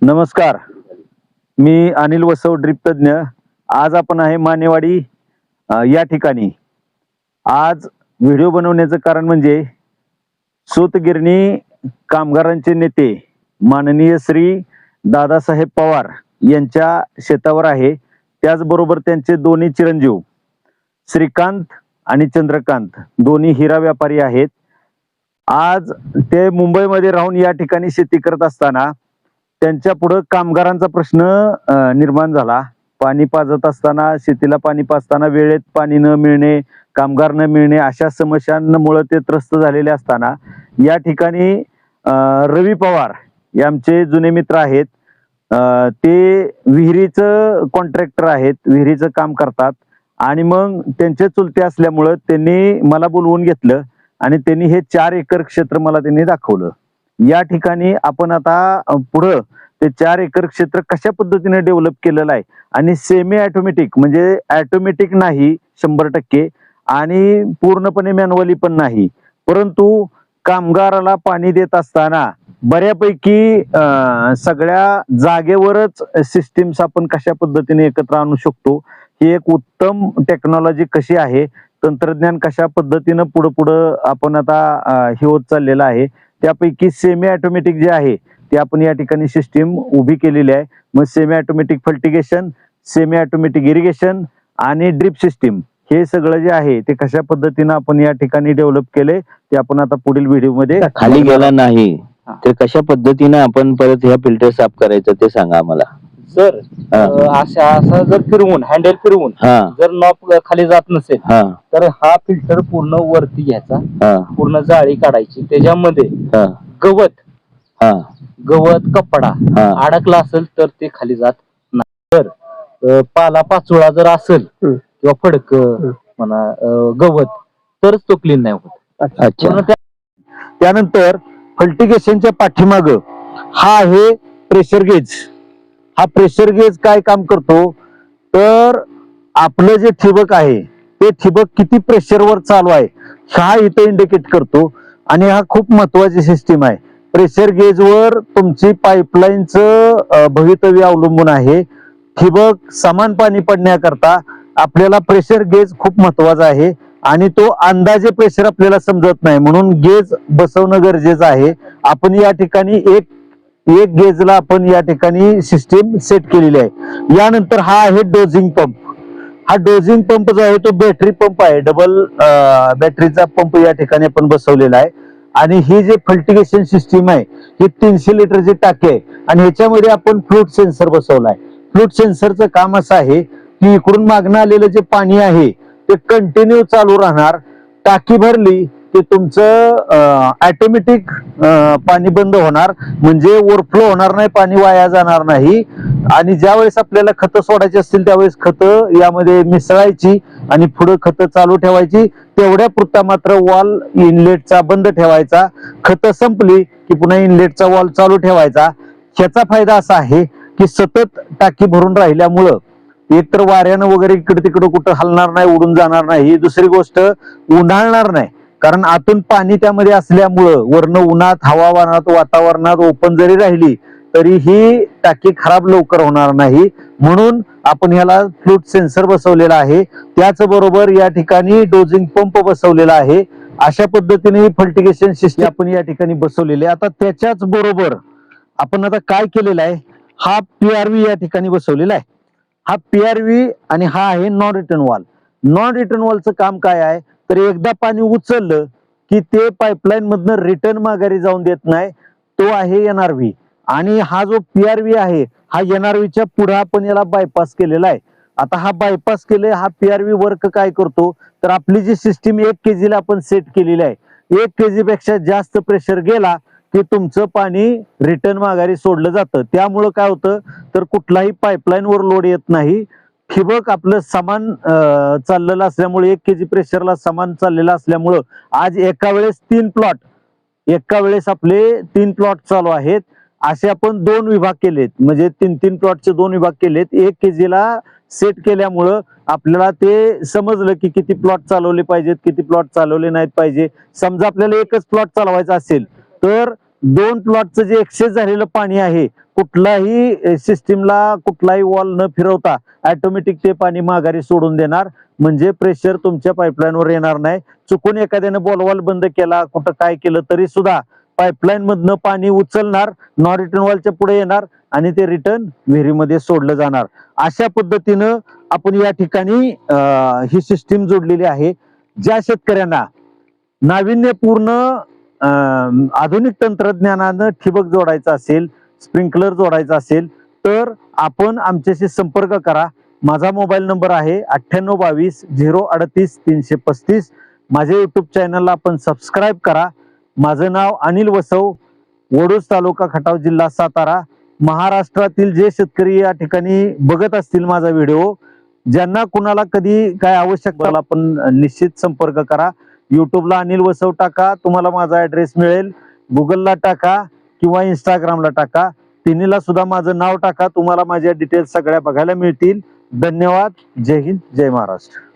नमस्कार, मी अनिल वसव ड्रिप तज्ञ. आज आपण आहे मानेवाडी या ठिकाणी. आज व्हिडिओ बनवण्याचं कारण म्हणजे सूतगिरणी कामगारांचे नेते माननीय श्री दादासाहेब पवार यांच्या शेतावर आहे. त्याचबरोबर त्यांचे दोन्ही चिरंजीव श्रीकांत आणि चंद्रकांत दोन्ही हिरा व्यापारी आहेत. आज ते मुंबईमध्ये राहून या ठिकाणी शेती करत असताना त्यांच्या पुढे कामगारांचा प्रश्न निर्माण झाला. पाणी पाजत असताना, शेतीला पाणी पाजताना वेळेत पाणी न मिळणे, कामगार न मिळणे अशा समस्यांमुळे ते त्रस्त झालेले असताना या ठिकाणी रवी पवार हे आमचे जुने मित्र आहेत. ते विहिरीचं कॉन्ट्रॅक्टर आहेत, विहिरीचं काम करतात. आणि मग त्यांचे चुलते असल्यामुळं त्यांनी मला बोलवून घेतलं आणि त्यांनी हे 4 एकर क्षेत्र मला त्यांनी दाखवलं. या ठिकाणी आपण आता पुढं ते 4 एकर क्षेत्र कशा पद्धतीने डेव्हलप केलेलं आहे आणि सेमी ऑटोमॅटिक म्हणजे ऑटोमॅटिक नाही 100% आणि पूर्णपणे मॅन्युअली पण नाही, परंतु कामगाराला पाणी देत असताना बऱ्यापैकी सगळ्या जागेवरच सिस्टीम्स आपण कशा पद्धतीने एकत्र आणू शकतो, ही एक उत्तम टेक्नॉलॉजी कशी आहे, तंत्रज्ञान कशा पद्धतीनं पुढं आपण आता हे होत चाललेलं आहे. त्यापैकी सेमी ऑटोमॅटिक जे आहे ते आपण या ठिकाणी सिस्टीम उभी केलेली आहे. मग semi automatic fertigation, semi automatic irrigation आणि ड्रिप सिस्टीम हे सगळं जे आहे ते कशा पद्धतीनं आपण या ठिकाणी डेव्हलप केले ते आपण आता पुढील व्हिडिओ मध्ये खाली गेला नाही ते कशा पद्धतीनं आपण परत ह्या फिल्टर साफ करायचं ते सांगा आम्हाला. जर असा जर फिरवून हँडल फिरवून जर नॉब खाली जात नसेल तर हा फिल्टर पूर्ण वरती घ्यायचा, पूर्ण जाळी काढायची, त्याच्यामध्ये गवत कपडा अडकला असेल तर ते खाली जात नाही. तर पाला पाचोळा जर असेल किंवा फडक म्हणा गवत तरच तो क्लीन नाही होत. त्यानंतर फल्टिगेशनच्या पाठीमाग हा आहे प्रेशर गेज. हा प्रेशर गेज काय काम करतो तर आपलं जे ठिबक आहे ते ठिबक किती प्रेशरवर चालू आहे हा इथं इंडिकेट करतो. आणि हा खूप महत्वाची सिस्टीम आहे. प्रेशर गेजवर तुमची पाईपलाईनचं भवितव्य अवलंबून आहे. ठिबक समान पाणी पडण्याकरता आपल्याला प्रेशर गेज खूप महत्वाचा आहे आणि तो अंदाजे प्रेशर आपल्याला समजत नाही, म्हणून गेज बसवणं गरजेचं आहे. आपण या ठिकाणी एक गेजला आपण या ठिकाणी सिस्टीम सेट केलेली आहे. यानंतर हा आहे डोजिंग पंप. हा डोजिंग पंप जो आहे तो बॅटरी पंप आहे, डबल बॅटरीचा पंप या ठिकाणी आपण बसवलेला आहे. आणि ही जे फल्टिगेशन सिस्टीम आहे ही 300 लिटरची टाकी आहे आणि ह्याच्यामध्ये आपण फ्लूट सेन्सर बसवला आहे. फ्लूट सेन्सरचं काम असं आहे की इकडून मागणं आलेलं जे पाणी आहे ते कंटिन्यू चालू राहणार. टाकी भरली की तुमचं ऑटोमॅटिक पाणी बंद होणार, म्हणजे ओव्हरफ्लो होणार नाही, पाणी वाया जाणार नाही. आणि ज्या वेळेस आपल्याला खतं सोडायची असतील त्यावेळेस खतं यामध्ये मिसळायची आणि पुढे खतं चालू ठेवायची. तेवढ्या पुरता मात्र वॉल इनलेटचा बंद ठेवायचा. खतं संपली की पुन्हा इनलेटचा वॉल चालू ठेवायचा. ह्याचा फायदा असा आहे की सतत टाकी भरून राहिल्यामुळं एकतर वाऱ्यानं वगैरे इकडे तिकडे कुठं हलणार नाही, उडून जाणार नाही. दुसरी गोष्ट उन्हाळणार नाही, कारण आतून पाणी त्यामध्ये असल्यामुळं वरनं उन्हात हवामानात वातावरणात ओपन जरी राहिली तरी ही टाकी खराब लवकर होणार नाही. म्हणून आपण ह्याला फ्लूट सेन्सर बसवलेला आहे. त्याचबरोबर या ठिकाणी डोजिंग पंप बसवलेला आहे. अशा पद्धतीने फल्टिगेशन सिस्टीम आपण या ठिकाणी बसवलेली आहे. आता त्याच्याच बरोबर आपण आता काय केलेलं आहे, हा PRV या ठिकाणी बसवलेला आहे. हा PRV आणि हा आहे non return valve. Non return वॉलचं काम काय आहे तर एकदा पाणी उचललं की ते पाईपलाईन मधनं रिटर्न माघारी जाऊन देत नाही, तो आहे NRV. आणि हा जो PRV आहे हा NRVच्या पुढे आपण याला बायपास केलेला आहे. आता हा बायपास केले, हा PRV वर्क काय करतो तर आपली जी सिस्टीम 1 kg ला आपण सेट केलेली आहे, 1 kg पेक्षा जास्त प्रेशर गेला की तुमचं पाणी रिटर्न माघारी सोडलं जातं. त्यामुळं काय होतं तर कुठलाही पाईपलाईन वर लोड येत नाही. ठिबक आपलं समान चाललेलं असल्यामुळे 1 kg प्रेशरला समान चाललेलं असल्यामुळं आज एका वेळेस 3 प्लॉट, एका वेळेस आपले 3 प्लॉट चालू आहेत. असे आपण 2 विभाग केलेत, म्हणजे 3 प्लॉटचे 2 विभाग केलेत. 1 kg ला सेट केल्यामुळं आपल्याला ते समजलं की किती प्लॉट चालवले पाहिजेत, किती प्लॉट चालवले नाहीत पाहिजे. समजा आपल्याला एकच प्लॉट चालवायचा असेल तर दोन प्लॉटचं जे एक्सेस झालेलं पाणी आहे, कुठलाही सिस्टीमला कुठलाही वॉल न फिरवता ऑटोमॅटिक ते पाणी माघारी सोडून देणार. म्हणजे प्रेशर तुमच्या पाईपलाईनवर येणार नाही. चुकून एखाद्याने बॉलवॉल बंद केला, कुठं काय केलं तरी सुद्धा पाईपलाईन मधनं पाणी उचलणार, नॉन रिटर्न वॉलच्या पुढे येणार आणि ते रिटर्न विहिरीमध्ये सोडलं जाणार. अशा पद्धतीनं आपण या ठिकाणी ही सिस्टीम जोडलेली आहे. ज्या शेतकऱ्यांना नाविन्यपूर्ण आधुनिक तंत्रज्ञानानं ठिबक जोडायचं असेल, स्प्रिंकलर जोडायचं असेल तर आपण आमच्याशी संपर्क करा. माझा मोबाईल नंबर आहे 9822 038 335. माझ्या युट्यूब चॅनलला आपण सबस्क्राईब करा. माझं नाव अनिल वसव, वडूज तालुका खटाव, जिल्हा सातारा. महाराष्ट्रातील जे शेतकरी या ठिकाणी बघत असतील माझा व्हिडिओ, ज्यांना कुणाला कधी काय आवश्यकता आपण निश्चित संपर्क करा. युट्यूबला अनिल वसव टाका, तुम्हाला माझा ऍड्रेस मिळेल. गुगलला टाका किंवा इंस्टाग्रामला टाका, तिन्हीला सुद्धा माझं नाव टाका, तुम्हाला माझ्या डिटेल्स सगळ्या बघायला मिळतील. धन्यवाद. जय हिंद, जय महाराष्ट्र.